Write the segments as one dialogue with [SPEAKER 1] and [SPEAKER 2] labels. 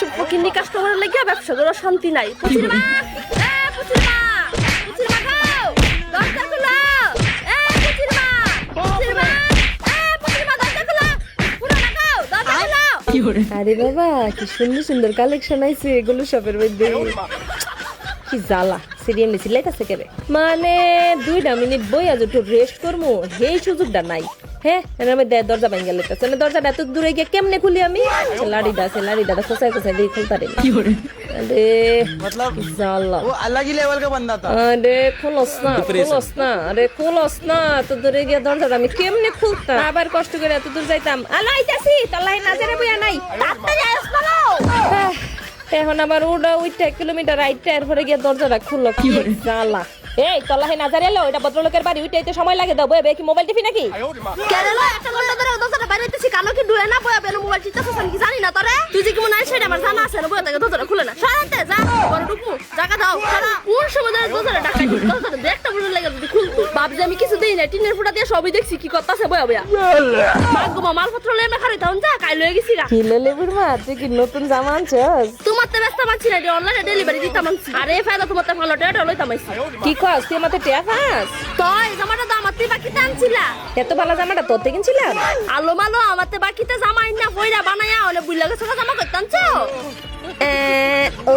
[SPEAKER 1] এসব ফকিন্নি কাস্টমারের লাগিয়া ব্যবসা করার শান্তি নাই। পুচির মা, পুচির মা, পুচির মা গো, দরজা খোলো। পুচির মা, পুচির মা, পুচির মা দরজা খোলো। পুরো না গো, দরজা খোলো। আরে বাবা কি সুন্দর সুন্দর কালেকশন আইছে এগুলো শপের মধ্যে। কি জ্বালা সিরিয়াল নিছি লেখাছে কেবে মানে 2 মিনিট বই আজ একটু রেস্ট করবো এই সুযোগটা নাই। হ্যাঁ আমি দরজা ভাঙ গেলে দরজাটা এত দূরে গিয়ে কেমনে খুলি আমি? লাড়িটা কোথায় কোথায় দিয়ে খুলতে পারি। আরে জ্বালা
[SPEAKER 2] वो अलग ही लेवल का बंदा था।
[SPEAKER 1] আরে খোলস না আরে খোলস না এত দূরে গিয়ে দরজাটা আমি কেমনে খুলতাম? আবার কষ্ট করে এত দূর যাইতাম। আলো আইতাছি তালাই নাজারে বইয়া নাই তাড়াতাড়ি আস পালো। এখন আবার ওটা 1 কিলোমিটার রাইট এরপরে গিয়ে দরজাটা খুললো। কি জ্বালা। এই তলাহে নাজারে এলো এটা ভদ্রলোকের বাড়ি উইটাইতে সময় লাগে দাও বয়ে কি মোবাইল টিপি নাকি? কেন লো একটা ঘন্টা ধরে দরজাটা বাইরেতেছি কানো কি ডুয়ে না বয়ে বেন মোবাইল টিপতেছস আমি কি জানি না তোরে? তুই যে কি মনে হয় সেটা আমার জানা আছে না বয়ে থেকে দরজাটা খুলে না। সরাতে যা বড় ঢুকমু জায়গা দাও সারা কোন সময় ধরে দরজাটা ডাকাই দরজাটা দেখটা বুঝে লাগে যদি খুলতো বাপ যে আমি কিছু দেই না টিনের ফুটা দিয়ে সবই দেখছি কি করতেছে বয়া বয়া মাগমা মালপত্র লয়ে আমি খারে তাউন যা কাই লয়ে গেছি গা। কি ললে বুড়মা তুই কি নতুন জামা আনছস? তোমার তে ব্যস্ত মানছি না অনলাইনে ডেলিভারি দিতাম আনছি। আরে ফায়দা তোমার তে ভালো টাকা লইতাম আইছি। কি কস তুই আমাতে টাকা পাস? তোই জামাটা দাম তুই বাকিতে আনছিলা এত ভালো জামাটা তোতে কিনছিলাম আলো মালো আমাতে বাকিতে জামা আইনা কইরা বানায়া অনেক বুইলা গেছে জামা কইতানছো। ও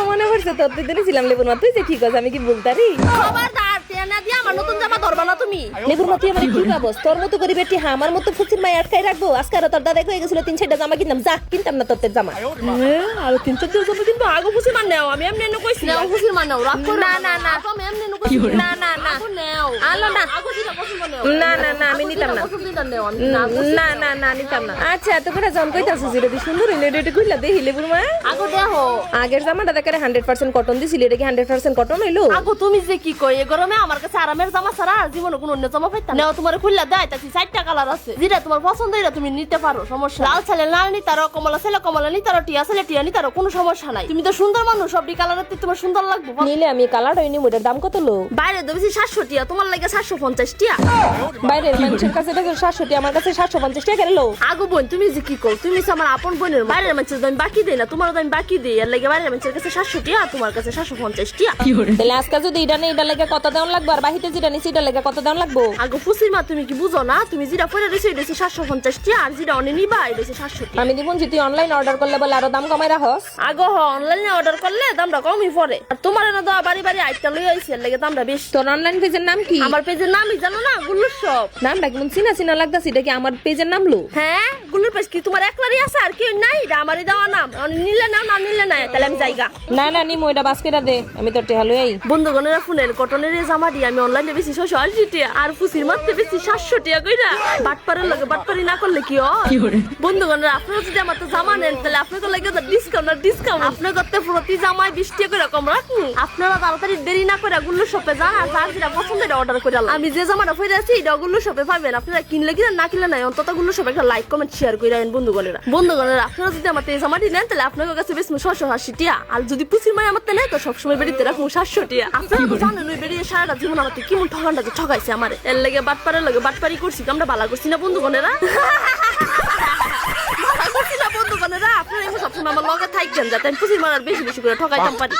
[SPEAKER 1] মনে পড়ছে তোতে দিয়েছিলাম লেবুর মা তুই যে কি কস আমি কি বলতারি? খবরদার তেনা দিয়া আমার নতুন জামা ধরবা না তুমি। লেবুর মা তুই আমার কি কাবস তোর মতো করি বেটি আমার মতো ফুচির মাই আটকাই রাখবো। আজকে আর তোর দাদা কই গেছিল 3-4টা জামা কিনতাম যা কিনতাম না তোর জামা। আর 3-4টা জামা কিন্তু আগো ফুচি মান নাও আমি এমনি এনে কইছি না ফুচির মান নাও রাখ না না না আমি এমনি এনে কইছি না না না আগো নাও আলো না আগো যেটা পছন্দ নাও না না না আমি নিতাম না না না না নিতাম না। আচ্ছা এত করে জাম কইতাছিস যেটা দি সুন্দর লেডেটে কইলা দেহি লেবুর মা আগো দেখো আগের জামাটা দেখে 100% কটন দিছিল এটা কি 100% কটন হইলো? আগো তুমি যে কি কই এই গরমে আমার কাছে আরামের জামা ছাড়া আর জীবনে কোনো অন্য জামা পাইতা নাও তোমারে খুললা দাইতাছি 4টা কালার আছে যেটা তোমার পছন্দ এটা তুমি নিতে পারো সমস্যা লাল ছেলে লাল নিতারো কমলা ছেলে কমলা নিতারো টিয়া ছেলে টিয়া নিতারো কোনো সমস্যা নাই। তুমি তো সুন্দর মানুষ সবটি কালারতে তোমার সুন্দর লাগবে নিলে আমি কালার হইনি ওটার দাম কত লো? বাইরে দেবেছি 700 টিয়া তোমার লাগে 750 টিয়া বাইরের মানুষের কাছে এটা 700 টিয়া আমার কাছে 750 টাকা গেল। আগো বোন তুমি যে কি কও তুমি আমার আপন বোনের বাইরের মানুষের দাম বাকি দেই না তোমারও দাম বাকি দেই এর লাগে বাইরের মানুষের কাছে 700 টিয়া তোমার কাছে 750 টিয়া। তাহলে আজকে যদি এটা নেই এটা লাগে কত দাম লাগবে আর বাহিতে যেটা নিছি এটা লাগে কত দাম লাগবে? আগো ফুসি মা তুমি কি বুঝো না তুমি যেটা পরে দিছো এটা 750 টিয়া আর যেটা অনে নিবা এটা 700 টিয়া। আমি দিবন যদি অনলাইন অর্ডার করলে বলে আরো দাম কমাই রাখস। আগো হ অনলাইনে অর্ডার করলে দামটা কমই পড়ে আর তোমার না দাও বাড়ি বাড়ি আইটা লই আইছে এর লাগে দামটা বেশি। তোর অনলাইন পেজের নাম কি? আমার পেজের নামই জানো না গুল্লুর শপ। নামটা কেমন চিনা চিনা লাগতাছে এটা কি আমার পেজের নাম লো? হ্যাঁ গুল্লুর পেজ কি তোমার একলারই আছে আর কি নাই এটা আমারই দেওয়া নাম নিলে নাও না নিলে নাই তাহলে আমি যাইগা। না না নি মইটা বাস্কেটা দে আমি তোর টেহা লই আই। বন্ধুগণেরা ফোনের কটনের জামা দি আমি অনলাইনে বেশি 680 টাকা আর ফুসির মাত্র বেশি 700 টাকা কইরা বাটপারের লাগে বাটপারি না করলে কি হয়? বন্ধুগণেরা আপনারা যদি আমার তো জামা নেন তাহলে আপনাদের লাগে তো ডিসকাউন্ট আপনি করতে প্রতি জামায় 20 টাকা করে কম রাখুন। আপনারা তাড়াতাড়ি দেরি না করে গুল্লু শপে যান আর যার যেটা পছন্দ এটা অর্ডার করে আলাম। আমি যে জামাটা পরে আছি এটা গুল্লু শপে পাবেন আপনারা কিনলে কিনা না কিনলে নাই অন্তত গুল্লু শপে একটা লাইক কমেন্ট শেয়ার করে রাখেন বন্ধুগণেরা। আপনারা যদি আমার এই জামাটি নেন তাহলে আপনাদের কাছে বেশ 680 টাকা আর যদি পুচির মাই আমার নেয় তো সবসময় বেরিতে রাখুন 700 টাকা। আপনারা তো জানেন ওই বেরিয়ে সারাটা জীবন আমার কি মন ঠকানটা যে ঠকাইছে আমারে এর লাগে বাটপারের লাগে বাটপারি করছি আমরা ভালো করছি না বন্ধুগণেরা ভালো করছি না বন্ধুগণেরা। আপনারা সবসময় আমার লগে থাকবেন যাতে আমি পুচির মারার বেশি বেশি করে ঠকাইতে পারি।